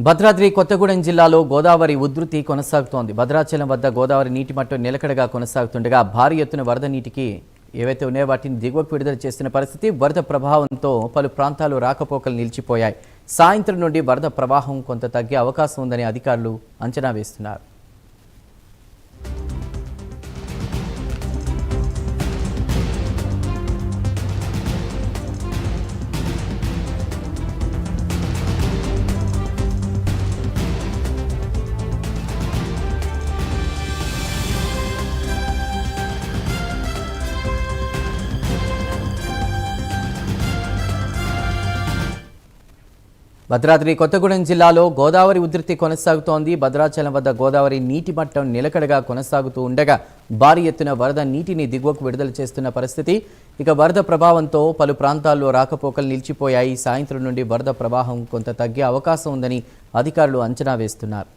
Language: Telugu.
భద్రాద్రి కొత్తగూడెం జిల్లాలో గోదావరి ఉధృతి కొనసాగుతోంది. భద్రాచలం వద్ద గోదావరి నీటి మట్టం నిలకడగా కొనసాగుతుండగా భారీ ఎత్తున వరద నీటికి ఏవైతే ఉన్నాయో వాటిని దిగువకు విడుదల చేస్తున్న పరిస్థితి. వరద ప్రభావంతో పలు ప్రాంతాలు రాకపోకలు నిలిచిపోయాయి. సాయంత్రం నుండి వరద ప్రవాహం కొంత తగ్గే అవకాశం ఉందని అధికారులు అంచనా వేస్తున్నారు. భద్రాద్రి కొత్తగూడెం జిల్లాలో గోదావరి ఉధృతి కొనసాగుతోంది. భద్రాచలం వద్ద గోదావరి నీటి మట్టం నిలకడగా కొనసాగుతూ ఉండగా భారీ ఎత్తున వరద నీటిని దిగువకు విడుదల చేస్తున్న పరిస్థితి. ఇక వరద ప్రభావంతో పలు ప్రాంతాల్లో రాకపోకలు నిలిచిపోయాయి. సాయంత్రం నుండి వరద ప్రవాహం కొంత తగ్గే అవకాశం ఉందని అధికారులు అంచనా వేస్తున్నారు.